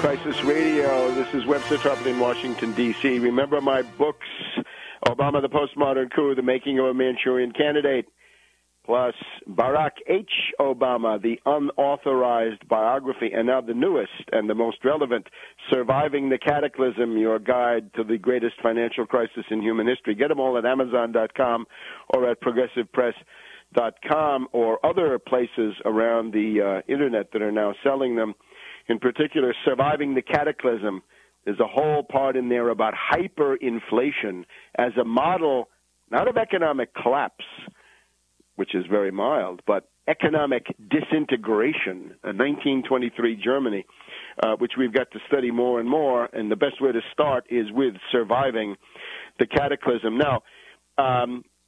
Crisis Radio. This is Webster Tarpley in Washington, D.C. Remember my books, Obama, the Postmodern Coup, The Making of a Manchurian Candidate, plus Barack H. Obama, the unauthorized biography, and now the newest and the most relevant, Surviving the Cataclysm, your guide to the greatest financial crisis in human history. Get them all at Amazon.com or at ProgressivePress.com or other places around the Internet that are now selling them. In particular, Surviving the Cataclysm. There's a whole part in there about hyperinflation as a model, not of economic collapse, which is very mild, but economic disintegration, 1923 Germany, which we've got to study more and more, and the best way to start is with Surviving the Cataclysm. Now,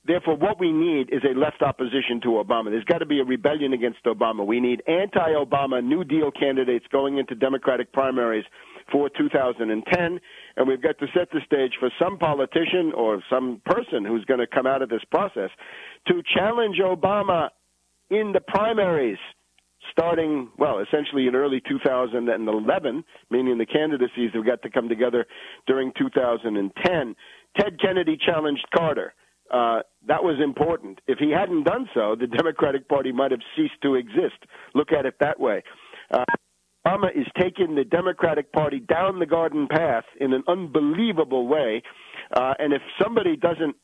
therefore, what we need is a left opposition to Obama. There's got to be a rebellion against Obama. We need anti-Obama New Deal candidates going into Democratic primaries for 2010, and we've got to set the stage for some politician or some person who's going to come out of this process to challenge Obama in the primaries starting, well, essentially in early 2011, meaning the candidacies have got to come together during 2010. Ted Kennedy challenged Carter. That was important. If he hadn't done so, the Democratic Party might have ceased to exist. Look at it that way. Obama is taking the Democratic Party down the garden path in an unbelievable way. And if somebody doesn't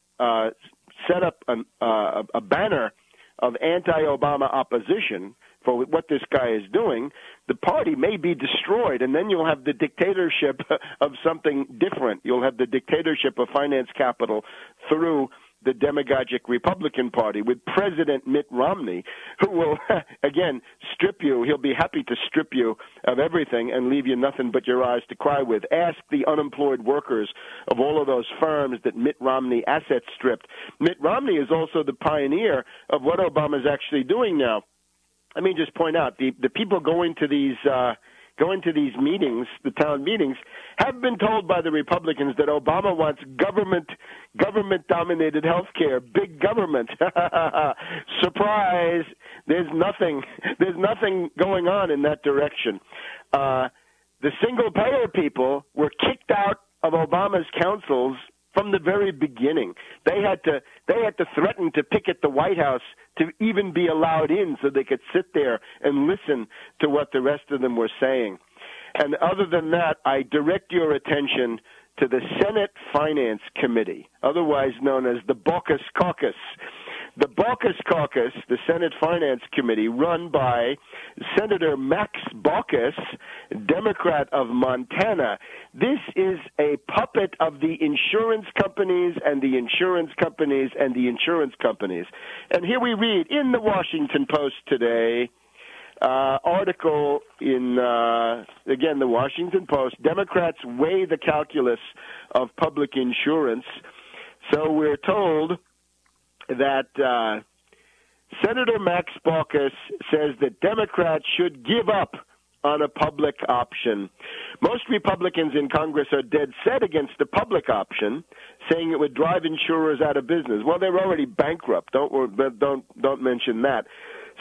set up a banner of anti-Obama opposition for what this guy is doing, the party may be destroyed, and then you'll have the dictatorship of something different. You'll have the dictatorship of finance capital through the demagogic Republican Party with President Mitt Romney, who will, again, strip you. He'll be happy to strip you of everything and leave you nothing but your eyes to cry with. Ask the unemployed workers of all of those firms that Mitt Romney asset stripped. Mitt Romney is also the pioneer of what Obama's actually doing now. Let me just point out, the people going to these meetings, the town meetings, have been told by the Republicans that Obama wants government-dominated health care, big government. Surprise! There's nothing going on in that direction. The single-payer people were kicked out of Obama's councils from the very beginning. They had to threaten to picket the White House to even be allowed in so they could sit there and listen to what the rest of them were saying. And other than that, I direct your attention to the Senate Finance Committee, otherwise known as the Baucus Caucus. The Baucus Caucus, the Senate Finance Committee, run by Senator Max Baucus, Democrat of Montana. This is a puppet of the insurance companies and the insurance companies and the insurance companies. And here we read in the Washington Post today, article in, again, the Washington Post, Democrats weigh the calculus of public insurance. So we're told that Senator Max Baucus says that Democrats should give up on a public option. Most Republicans in Congress are dead set against the public option, saying it would drive insurers out of business. Well, they're already bankrupt. Don't mention that.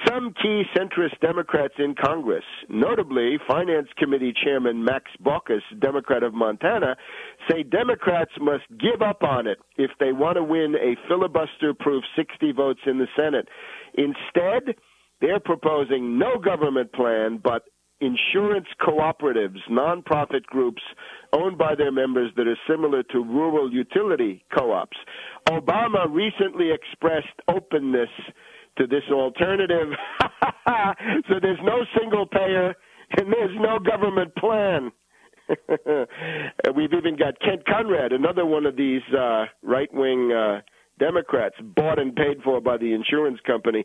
Some key centrist Democrats in Congress, notably Finance Committee Chairman Max Baucus, Democrat of Montana, say Democrats must give up on it if they want to win a filibuster-proof 60 votes in the Senate. Instead, they're proposing no government plan, but insurance cooperatives, nonprofit groups owned by their members that are similar to rural utility co-ops. Obama recently expressed openness to this alternative. So there's no single payer and there's no government plan. We've even got Kent Conrad, another one of these right-wing Democrats, bought and paid for by the insurance company,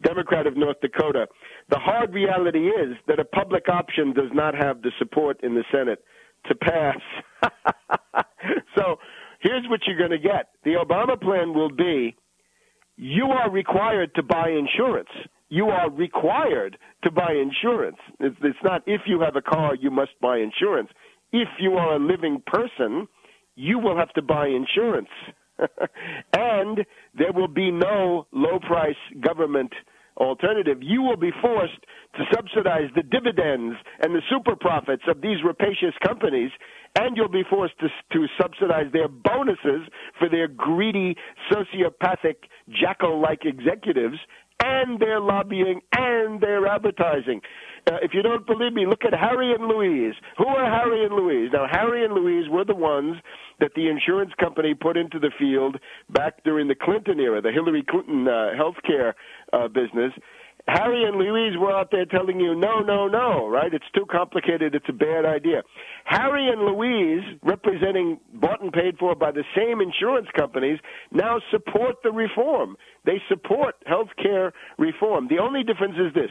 Democrat of North Dakota. The hard reality is that a public option does not have the support in the Senate to pass. So here's what you're going to get. The Obama plan will be, you are required to buy insurance. You are required to buy insurance. It's not if you have a car, you must buy insurance. If you are a living person, you will have to buy insurance. And there will be no low-price government alternative, you will be forced to subsidize the dividends and the super profits of these rapacious companies, and you'll be forced to subsidize their bonuses for their greedy, sociopathic, jackal-like executives, and their lobbying and their advertising. If you don't believe me, look at Harry and Louise. Who are Harry and Louise? Now, Harry and Louise were the ones that the insurance company put into the field back during the Clinton era, the Hillary Clinton healthcare business. Harry and Louise were out there telling you, no, no, no, right? It's too complicated. It's a bad idea. Harry and Louise, representing, bought and paid for by the same insurance companies, now support the reform. They support health care reform. The only difference is this.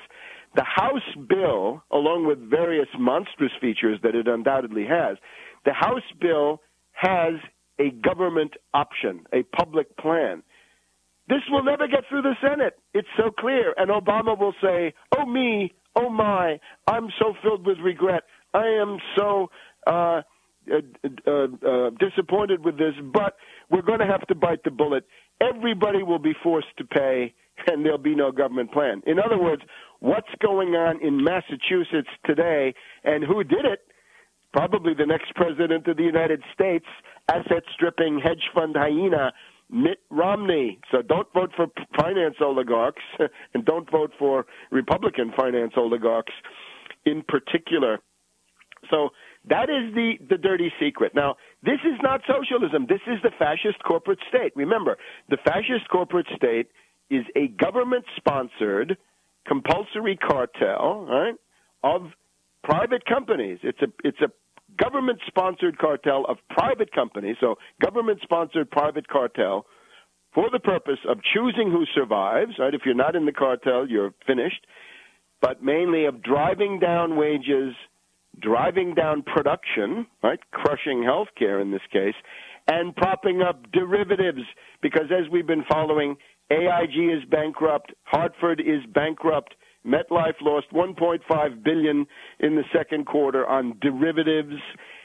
The House bill, along with various monstrous features that it undoubtedly has, the House bill has a government option, a public plan. This will never get through the Senate. It's so clear. And Obama will say, oh, me, oh, my, I'm so filled with regret. I am so disappointed with this, but we're going to have to bite the bullet. Everybody will be forced to pay, and there'll be no government plan. In other words, what's going on in Massachusetts today, and who did it? Probably the next president of the United States, asset-stripping hedge fund hyena, Mitt Romney. So don't vote for finance oligarchs, and don't vote for Republican finance oligarchs in particular. So that is the dirty secret. Now, this is not socialism. This is the fascist corporate state. Remember, the fascist corporate state is a government-sponsored compulsory cartel, right, of private companies. It's a government-sponsored cartel of private companies, so government-sponsored private cartel for the purpose of choosing who survives, right? If you're not in the cartel, you're finished, but mainly of driving down wages, driving down production, right, crushing health care in this case, and propping up derivatives, because as we've been following, AIG is bankrupt, Hartford is bankrupt, MetLife lost $1.5 billion in the second quarter on derivatives.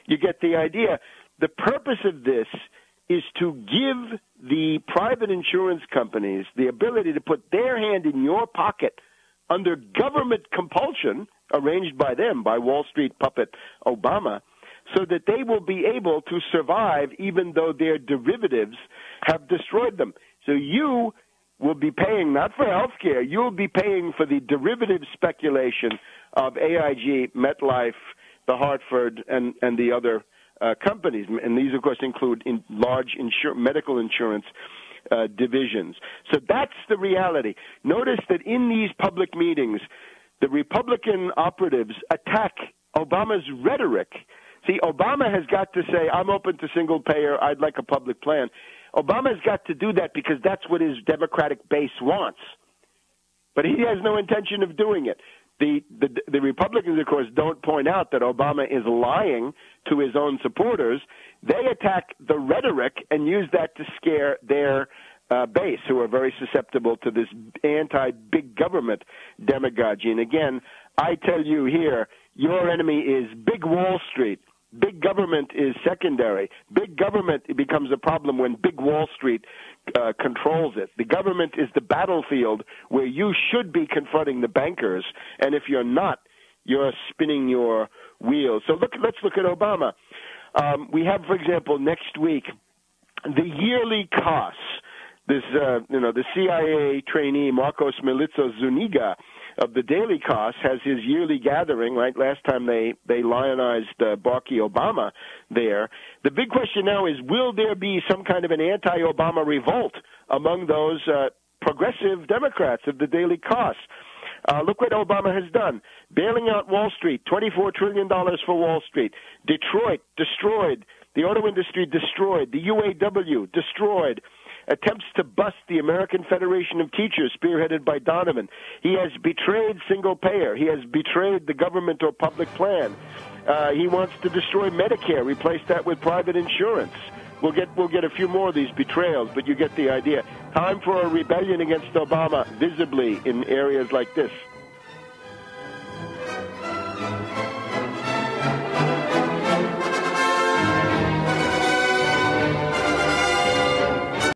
You get the idea. The purpose of this is to give the private insurance companies the ability to put their hand in your pocket under government compulsion arranged by them, by Wall Street puppet Obama, so that they will be able to survive even though their derivatives have destroyed them. So you will be paying not for health care, you'll be paying for the derivative speculation of AIG, MetLife, the Hartford, and the other companies. And these, of course, include large medical insurance divisions. So that's the reality. Notice that in these public meetings, the Republican operatives attack Obama's rhetoric. See, Obama has got to say, I'm open to single payer, I'd like a public plan. Obama's got to do that because that's what his Democratic base wants. But he has no intention of doing it. The Republicans, of course, don't point out that Obama is lying to his own supporters. They attack the rhetoric and use that to scare their base, who are very susceptible to this anti-big government demagoguery. And again, I tell you here, your enemy is Big Wall Street. Big government is secondary. Big government becomes a problem when Big Wall Street controls it. The government is the battlefield where you should be confronting the bankers, and if you're not, you're spinning your wheels. So let's look at Obama. We have, for example, next week, the yearly costs. The CIA trainee Marcos Melitzo Zuniga of the Daily Cost has his yearly gathering, right? Last time they lionized Barack Obama there. The big question now is, will there be some kind of an anti-Obama revolt among those progressive Democrats of the Daily Cost? Look what Obama has done. Bailing out Wall Street, $24 trillion for Wall Street. Detroit, destroyed. The auto industry, destroyed. The UAW, destroyed. Attempts to bust the American Federation of Teachers, spearheaded by Donovan. He has betrayed single payer. He has betrayed the government or public plan. He wants to destroy Medicare, replace that with private insurance. We'll get a few more of these betrayals, but you get the idea. Time for a rebellion against Obama, visibly in areas like this.